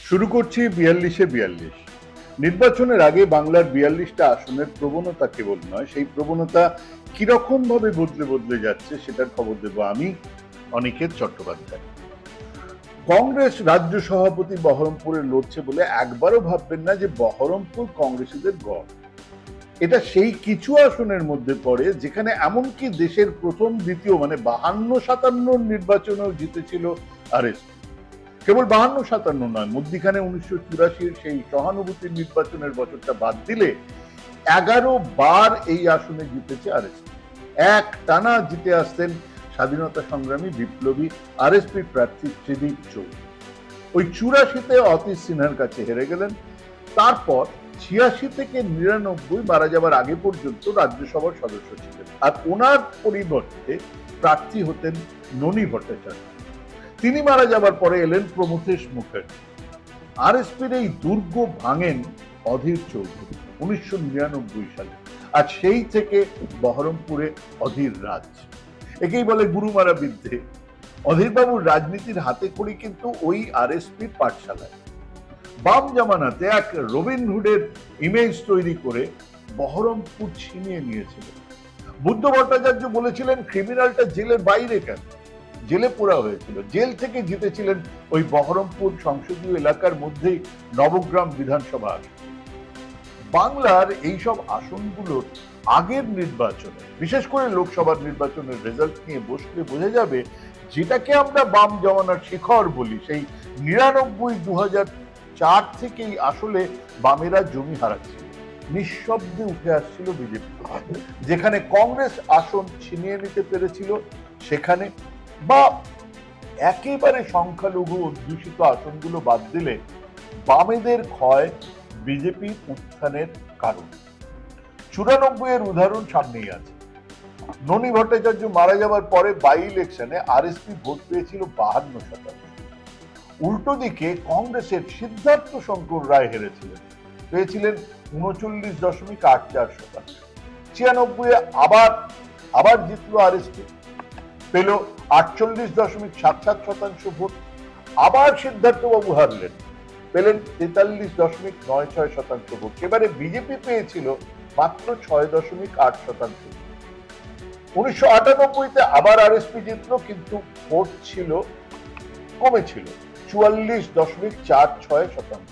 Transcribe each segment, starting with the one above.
শুরু করছি ৪২-এ ৪২। নির্বাচনের আগে বাংলার ৪২টা আসনের প্রবণতা কেবল নয়, সেই প্রবণতা কিরকম ভাবে বদলে বদলে যাচ্ছে সেটার খবর দেব আমি, অনিকেত চট্টোপাধ্যায়। কংগ্রেস রাজ্য সভাপতি বহরমপুরে লড়ছে বলে একবারও ভাববেন না যে বহরমপুর কংগ্রেসীদের গড়। এটা সেই কিছু আসনের মধ্যে পড়ে যেখানে এমনকি দেশের প্রথম দ্বিতীয় মানে ৫২-৫৭ নির্বাচনেও জিতেছিল আরএসপি। কেবল ৫২-৫৭ নয়, মধ্যিখানে ১৯৮৪ সেই সহানুভূতির নির্বাচনের বছরটা বাদ দিলে ১১ বার এই আসনে জিতেছে আরএসপি। এক টানা জিতে আসতেন স্বাধীনতা সংগ্রামী বিপ্লবী আরএসপি প্রার্থী ত্রিদীপ চৌধুরী। ওই ৮৪-তে অতীশ সিনহার কাছে হেরে গেলেন। তারপর ৮৬ থেকে ৯৯ মারা যাবার আগে পর্যন্ত রাজ্যসভার সদস্য ছিলেন, আর ওনার পরিবর্তে প্রার্থী হতেন ননী ভট্টাচার্য। তিনি মারা যাবার পরে এলেন প্রমথেশ মুখার্জি। আরএসপির এই দুর্গ ভাঙেন অধীর চৌধুরী ১৯৯৯ সালে, আর সেই থেকে বহরমপুরে অধীর রাজ। একেই বলে গুরুমারা বিদ্যে। অধীরবাবুর রাজনীতির হাতে খড়ি কিন্তু ওই আরএসপির পাঠশালায়। বাম জামানাতে এক রবিনহুডের ইমেজ তৈরি করে বহরমপুর ছিনিয়ে নিয়েছিলেন। বুদ্ধ ভট্টাচার্য বলেছিলেন ক্রিমিনালটা জেলের বাইরে কেন, জেলে পোড়া হয়েছিল। জেল থেকে জিতেছিলেন ওই বহরমপুর সংসদীয় এলাকার মধ্যেই নবগ্রাম বিধানসভা আসন। বাংলার এইসব আসনগুলোর আগের নির্বাচনে, বিশেষ করে লোকসভার নির্বাচনের রেজাল্ট নিয়ে বসলে বোঝা যাবে যেটাকে আমরা বাম জমানার শিখর বলি, সেই ৯৯-২০০৪ থেকেই আসলে বামেরা জমি হারাচ্ছিল। নিঃশব্দে উঠে আসছিল বিজেপি। যেখানে কংগ্রেস আসন ছিনিয়ে নিতে পেরেছিল সেখানে, বা একেবারে সংখ্যালঘু অধ্যুষিত আসনগুলো বাদ দিলে বামেদের ক্ষয় বিজেপির উত্থানের কারণ। ৯৪-এর উদাহরণ সামনেই আছে। ননী ভট্টাচার্য মারা যাবার পরে বাই ইলেকশনে আরএসপি ভোট পেয়েছিল ৫২%। উল্টো দিকে কংগ্রেসের সিদ্ধার্থ শঙ্কর রায় হেরেছিলেন, পেয়েছিলেন ৩৯.৮৪%। ৯৬-এ আবার জিতল আরএসপি, পেল ৪৮.৭৭% ভোট। আবার সিদ্ধার্থবাবু হারলেন, পেলেন ৪৩.৯৬% ভোট। এবারে বিজেপি পেয়েছিল মাত্র ৬.৮%। ১৯৯৮-তে আবার আরএসপি জিতল, কিন্তু ভোট ছিল কমেছিল ৪৪.৪৬%।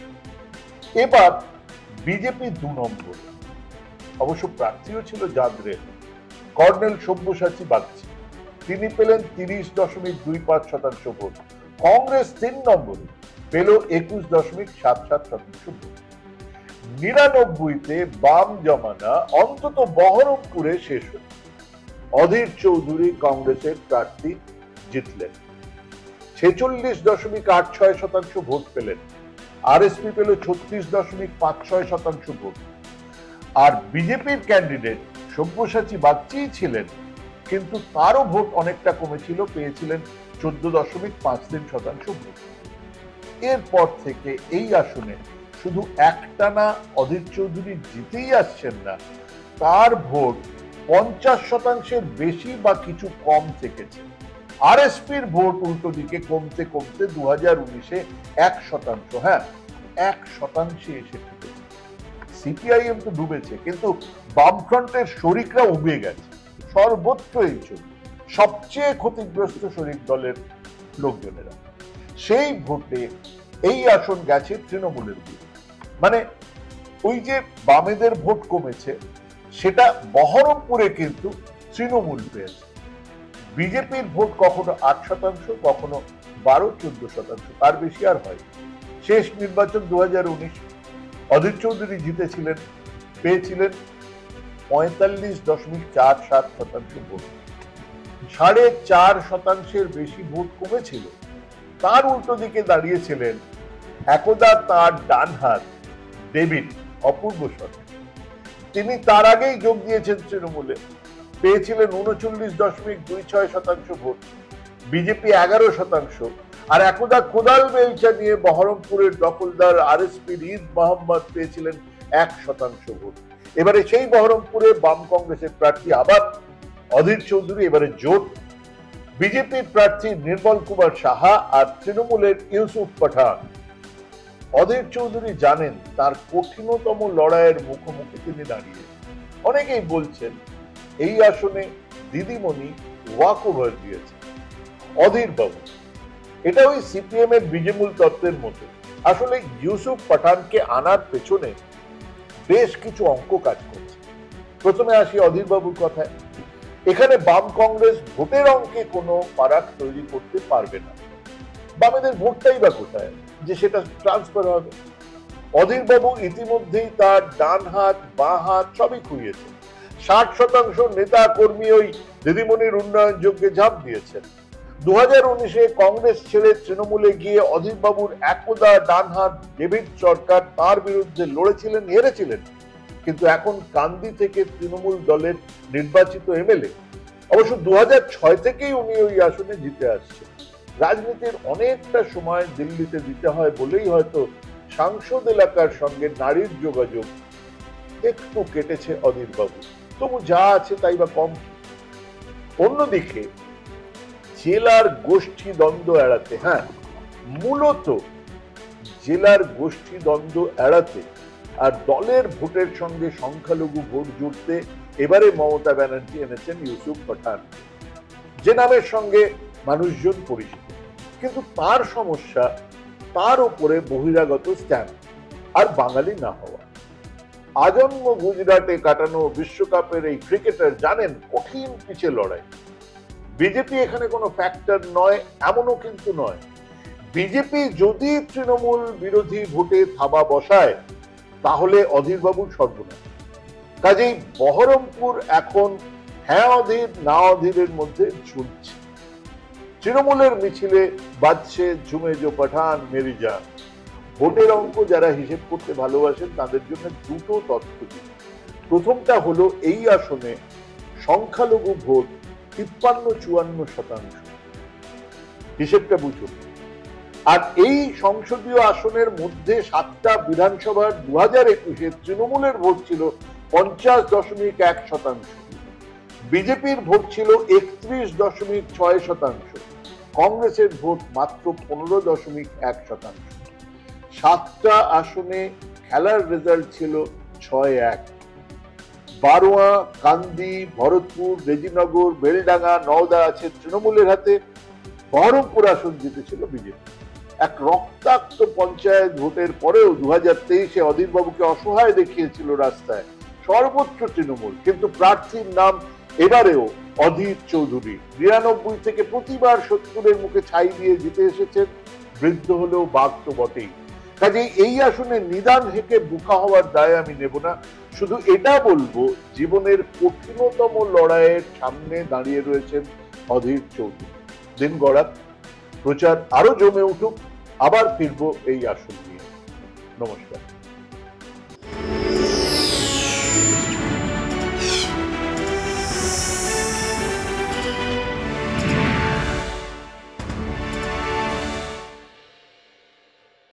এবার বিজেপি ২ নম্বর, অবশ্য প্রার্থীও ছিল জাদরে কর্নেল সব্যসাচী বাগচি, তিনি পেলেন ৩০.২৫% ভোট। কংগ্রেস ৩ নম্বরে, পেল ২১.৭৭% ভোট। ৯৯-তে বাম জমানা অন্তত বহরমপুরে শেষ হল। অধীর চৌধুরী কংগ্রেসের প্রার্থী জিতলেন, ৪৬.৮৬% ভোট পেলেন। আরএসপি পেল ৩৬.৫৬% ভোট। আর বিজেপির ক্যান্ডিডেট সব্যসাচী বাগচি ছিলেন, কিন্তু তারও ভোট অনেকটা কমেছিল, পেয়েছিলেন ১৪.৫৩% ভোট। এরপর থেকে এই আসনে শুধু একটানা অধীর চৌধুরী জিতেই আসছেন না, তার ভোট ৫০%-এর বেশি বা কিছু কম থেকেছে। আরএসপির ভোট উল্টো দিকে কমতে কমতে ২০১৯-এ ১%, হ্যাঁ ১% এসে ঠেকেছে। সিপিআইএম তো ডুবেছে, কিন্তু বামফ্রন্টের শরিকরা উবে গেছে সর্বত্র। এই ছবি সবচেয়ে ক্ষতিগ্রস্ত শরিক দলের লোকজনেরা। সেই ভোটে এই আসন গেছে তৃণমূলের দিকে। মানে ওই যে বামেদের ভোট কমেছে, সেটা বহরমপুরে কিন্তু তৃণমূল পেয়েছে। বিজেপির ভোট কখনো ৮%, কখনো ১২-১৪%, তার বেশি আর হয়। শেষ নির্বাচন ২০১৯, অধীর চৌধুরী জিতেছিলেন, পেয়েছিলেন ৪৫.৪৭% ভোট। ৪.৫%-এর বেশি ভোট কমেছিল। তার উল্টো দিকে দাঁড়িয়েছিলেন একদা তার ডান হাত ডেভিড অপূর্ব সরকার। তিনি তার আগেই যোগ দিয়েছেন তৃণমূলে, পেয়েছিলেন ৩৯.২৬% ভোট। বিজেপি ১১%, আর একদা কোদাল বেলচা নিয়ে বহরমপুরের দখলদার আরএসপির ঈদ মোহাম্মদ পেয়েছিলেন ১% ভোট। এবারে সেই বহরমপুরে বাম কংগ্রেসের প্রার্থী আবার অধীর চৌধুরী। এবারে জোট বিজেপির প্রার্থী নির্মল কুমার সাহা আর তৃণমূলের ইউসুফ পাঠান। অধীর চৌধুরী জানেন তার কঠিনতম লড়াইয়ের মুখোমুখি তিনি দাঁড়িয়ে। অনেকেই বলছেন এই আসনে দিদিমণি ওয়াক ওভার দিয়েছেন অধীর বাবু। এটা ওই সিপিএম এর বীজমূল তত্ত্বের মতো। আসলে ইউসুফ পাঠানকে আনার পেছনে বেশ কিছু অঙ্ক কাজ করছে। প্রথমে আসি অধীর বাবুর কথায়। এখানে বাম কংগ্রেস ভোটের অঙ্কে কোনো ফারাক তৈরি করতে পারবে না। বামেদের ভোটটাই বা কোথায় যে সেটা ট্রান্সফার হবে? অধীর বাবু ইতিমধ্যেই তার ডান হাত বাঁ হাত সবই খুইয়েছেন। 60% নেতা কর্মী ওই দিদিমণির উন্নয়ন যজ্ঞে ঝাঁপ দিয়েছেন। 2019-এ কংগ্রেস ছেড়ে তৃণমূলে গিয়ে অধীর বাবুর একদা ডান হাত ডেভিড সরকার তার বিরুদ্ধে লড়েছিলেন, হেরেছিলেন, কিন্তু এখন কান্দি থেকে তৃণমূল দলের নির্বাচিত এমএলএ। অবশ্য 2006 থেকেই উনি ওই আসনে জিতে আসছেন। রাজনীতির অনেকটা সময় দিল্লিতে দিতে হয় বলেই হয়তো সাংসদ এলাকার সঙ্গে নারীর যোগাযোগ একটু কেটেছে অধীর বাবু। তবু যা আছে তাই বা কম। অন্যদিকে জেলার গোষ্ঠী দ্বন্দ্ব এড়াতে, মূলত জেলার গোষ্ঠী দ্বন্দ্ব এড়াতে আর দলের ভোটের সঙ্গে সংখ্যালঘু ভোট জুড়তে এবারে মমতা ব্যানার্জি এনেছেন ইউসুফ পাঠান, যে নামের সঙ্গে মানুষজন পরিচিত। কিন্তু তার সমস্যা তার উপরে বহিরাগত স্ট্যাম্প আর বাঙালি না হওয়া। আজন্ম গুজরাটে কাটানো বিশ্বকাপের এই ক্রিকেটার জানেন কঠিন পিচে লড়াই। বিজেপি এখানে কোনো ফ্যাক্টর নয় এমনও কিন্তু নয়। বিজেপি যদি তৃণমূল বিরোধী ভোটে থাবা বসায় তাহলে অধীর বাবুর সর্বনাশ। কাজেই বহরমপুর এখন হ্যাঁ অধীর না অধীরের মধ্যে ঝুলছে। তৃণমূলের মিছিলে বাজছে ঝুমেজো পাঠান মেরি জান। ভোটের অঙ্ক যারা হিসেব করতে ভালোবাসেন তাদের জন্য দুটো তথ্য দিই। প্রথমটা হলো এই আসনে সংখ্যালঘু ভোট 53-54%। হিসেবটা বুঝুন। আর এই সংসদীয় আসনের মধ্যে 7টা বিধানসভার 2021-এ তৃণমূলের ভোট ছিল 50.1%, বিজেপির ভোট ছিল 31.6%, কংগ্রেসের ভোট মাত্র 15.1%। 7টা আসনে খেলার রেজাল্ট ছিল 6-1। বারোয়া, কান্দি, ভরতপুর, রেজিনগর, বেলডাঙ্গা, নওদা আছে তৃণমূলের হাতে। বহরমপুর আসন জিতেছিল বিজেপি। এক রক্তাক্ত পঞ্চায়েত ভোটের পরেও 2023-এ অধীর বাবুকে অসহায় দেখিয়েছিল রাস্তায় সর্বত্র তৃণমূল, কিন্তু প্রার্থীর নাম এবারেও অধীর চৌধুরী। 92 থেকে প্রতিবার 70-এর মুখে ছাই দিয়ে জিতে এসেছেন। বৃদ্ধ হলেও বাঘ তো বটেই। কাজেই এই আসনে নিদান হেঁকে বোকা হওয়ার দায় আমি নেব না। শুধু এটা বলবো জীবনের কঠিনতম লড়াইয়ের সামনে দাঁড়িয়ে রয়েছেন অধীর চৌধুরী। দিন গড়াক, প্রচার আরো জমে উঠুক, আবার ফিরবো এই আসন নিয়ে। নমস্কার।